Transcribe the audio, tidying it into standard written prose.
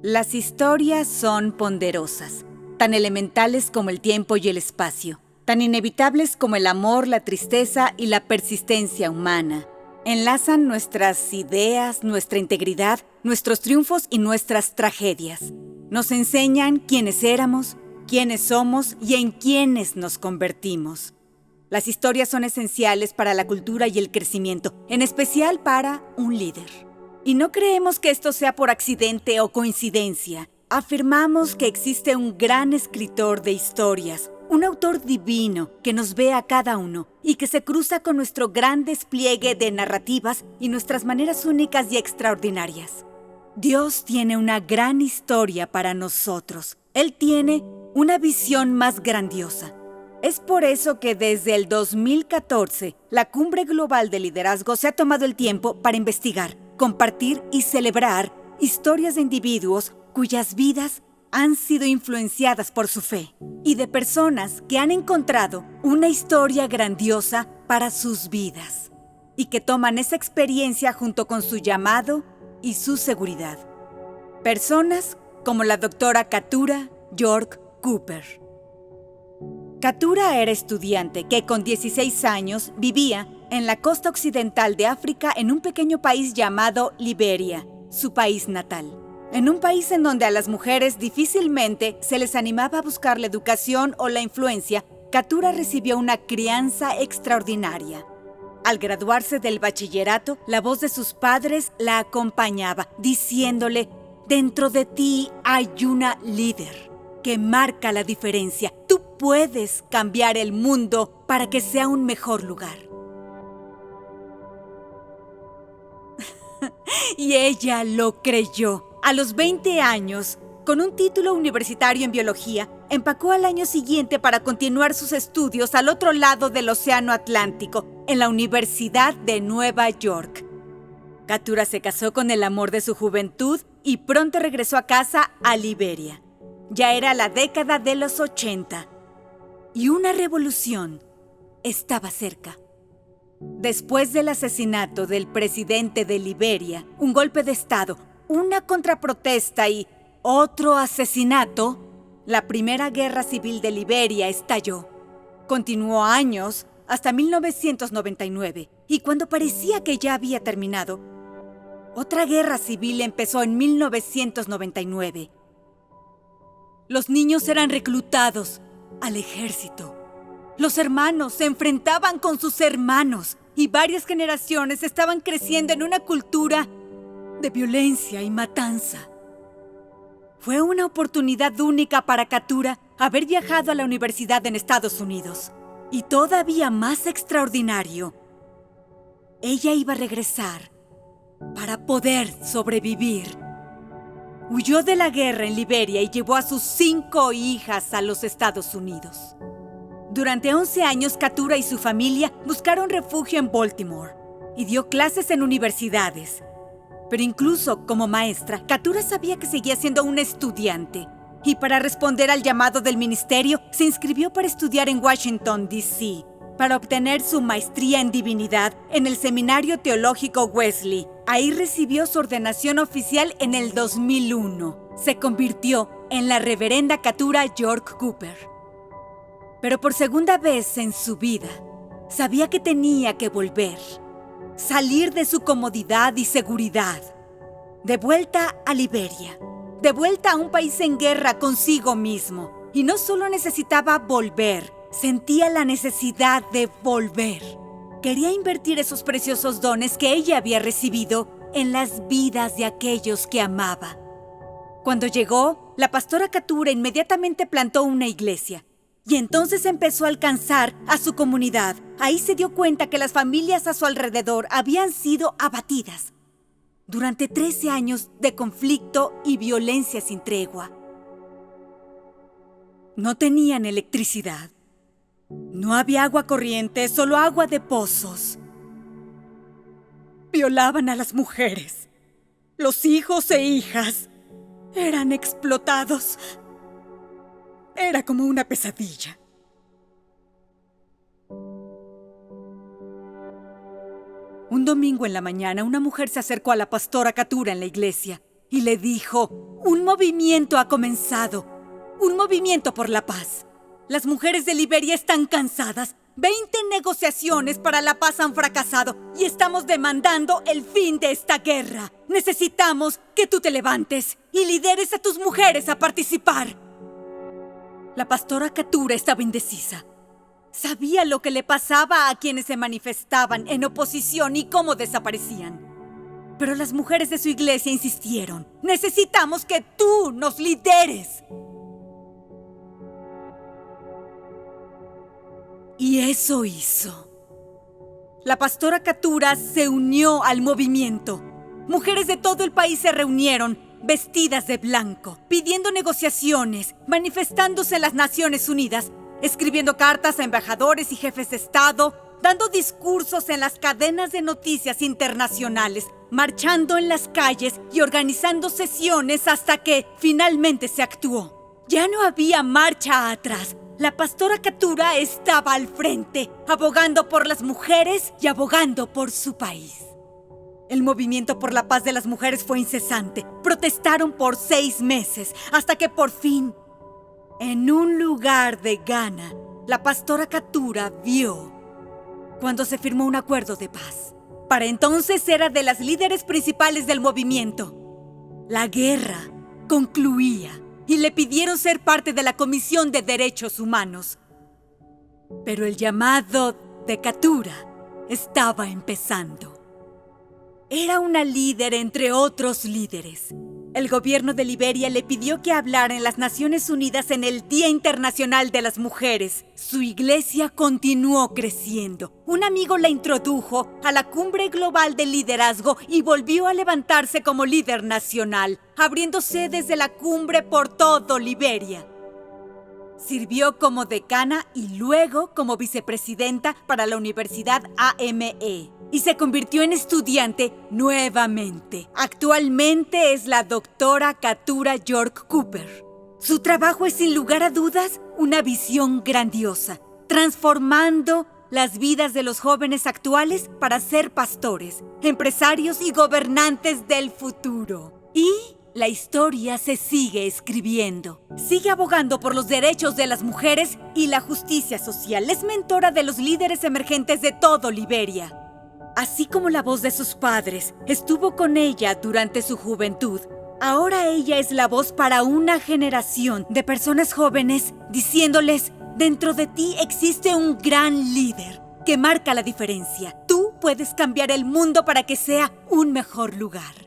Las historias son ponderosas, tan elementales como el tiempo y el espacio, tan inevitables como el amor, la tristeza y la persistencia humana. Enlazan nuestras ideas, nuestra integridad, nuestros triunfos y nuestras tragedias. Nos enseñan quiénes éramos, quiénes somos y en quiénes nos convertimos. Las historias son esenciales para la cultura y el crecimiento, en especial para un líder. Y no creemos que esto sea por accidente o coincidencia. Afirmamos que existe un gran escritor de historias, un autor divino que nos ve a cada uno y que se cruza con nuestro gran despliegue de narrativas y nuestras maneras únicas y extraordinarias. Dios tiene una gran historia para nosotros. Él tiene una visión más grandiosa. Es por eso que desde el 2014, la Cumbre Global de Liderazgo se ha tomado el tiempo para investigar, compartir y celebrar historias de individuos cuyas vidas han sido influenciadas por su fe y de personas que han encontrado una historia grandiosa para sus vidas y que toman esa experiencia junto con su llamado y su seguridad. Personas como la doctora Keturah York Cooper. Keturah era estudiante que con 16 años vivía en la costa occidental de África en un pequeño país llamado Liberia, su país natal. En un país en donde a las mujeres difícilmente se les animaba a buscar la educación o la influencia, Keturah recibió una crianza extraordinaria. Al graduarse del bachillerato, la voz de sus padres la acompañaba, diciéndole: «Dentro de ti hay una líder que marca la diferencia. Tú puedes cambiar el mundo para que sea un mejor lugar». Y ella lo creyó. A los 20 años, con un título universitario en biología, empacó al año siguiente para continuar sus estudios al otro lado del Océano Atlántico, en la Universidad de Nueva York. Keturah se casó con el amor de su juventud y pronto regresó a casa a Liberia. Ya era la década de los 80 y una revolución estaba cerca. Después del asesinato del presidente de Liberia, un golpe de Estado, una contraprotesta y otro asesinato, la primera guerra civil de Liberia estalló. Continuó años hasta 1999, y cuando parecía que ya había terminado, otra guerra civil empezó en 1999. Los niños eran reclutados al ejército. Los hermanos se enfrentaban con sus hermanos y varias generaciones estaban creciendo en una cultura de violencia y matanza. Fue una oportunidad única para Keturah haber viajado a la universidad en Estados Unidos. Y todavía más extraordinario, ella iba a regresar para poder sobrevivir. Huyó de la guerra en Liberia y llevó a sus 5 hijas a los Estados Unidos. Durante 11 años, Keturah y su familia buscaron refugio en Baltimore y dio clases en universidades. Pero incluso como maestra, Keturah sabía que seguía siendo una estudiante. Y para responder al llamado del ministerio, se inscribió para estudiar en Washington, D.C., para obtener su maestría en divinidad en el Seminario Teológico Wesley. Ahí recibió su ordenación oficial en el 2001. Se convirtió en la reverenda Keturah York Cooper. Pero por segunda vez en su vida, sabía que tenía que volver, salir de su comodidad y seguridad, de vuelta a Liberia, de vuelta a un país en guerra consigo mismo. Y no solo necesitaba volver, sentía la necesidad de volver. Quería invertir esos preciosos dones que ella había recibido en las vidas de aquellos que amaba. Cuando llegó, la pastora Keturah inmediatamente plantó una iglesia. Y entonces empezó a alcanzar a su comunidad. Ahí se dio cuenta que las familias a su alrededor habían sido abatidas durante 13 años de conflicto y violencia sin tregua. No tenían electricidad. No había agua corriente, solo agua de pozos. Violaban a las mujeres. Los hijos e hijas eran explotados. Era como una pesadilla. Un domingo en la mañana, una mujer se acercó a la pastora Keturah en la iglesia y le dijo: un movimiento ha comenzado, un movimiento por la paz. Las mujeres de Liberia están cansadas. 20 negociaciones para la paz han fracasado y estamos demandando el fin de esta guerra. Necesitamos que tú te levantes y lideres a tus mujeres a participar. La pastora Katura estaba indecisa. Sabía lo que le pasaba a quienes se manifestaban en oposición y cómo desaparecían. Pero las mujeres de su iglesia insistieron: necesitamos que tú nos lideres. Y eso hizo. La pastora Katura se unió al movimiento. Mujeres de todo el país se reunieron, vestidas de blanco, pidiendo negociaciones, manifestándose en las Naciones Unidas, escribiendo cartas a embajadores y jefes de Estado, dando discursos en las cadenas de noticias internacionales, marchando en las calles y organizando sesiones hasta que finalmente se actuó. Ya no había marcha atrás. La pastora Katura estaba al frente, abogando por las mujeres y abogando por su país. El movimiento por la paz de las mujeres fue incesante. Protestaron por 6 meses, hasta que por fin, en un lugar de Ghana, la pastora Katura vio cuando se firmó un acuerdo de paz. Para entonces era de las líderes principales del movimiento. La guerra concluía y le pidieron ser parte de la Comisión de Derechos Humanos. Pero el llamado de Katura estaba empezando. Era una líder entre otros líderes. El gobierno de Liberia le pidió que hablara en las Naciones Unidas en el Día Internacional de las Mujeres. Su iglesia continuó creciendo. Un amigo la introdujo a la Cumbre Global de Liderazgo y volvió a levantarse como líder nacional, abriendo sedes de la cumbre por todo Liberia. Sirvió como decana y luego como vicepresidenta para la Universidad AME. Y se convirtió en estudiante nuevamente. Actualmente es la doctora Katura York Cooper. Su trabajo es, sin lugar a dudas, una visión grandiosa, transformando las vidas de los jóvenes actuales para ser pastores, empresarios y gobernantes del futuro. Y la historia se sigue escribiendo. Sigue abogando por los derechos de las mujeres y la justicia social. Es mentora de los líderes emergentes de todo Liberia. Así como la voz de sus padres estuvo con ella durante su juventud, ahora ella es la voz para una generación de personas jóvenes, diciéndoles: dentro de ti existe un gran líder que marca la diferencia. Tú puedes cambiar el mundo para que sea un mejor lugar.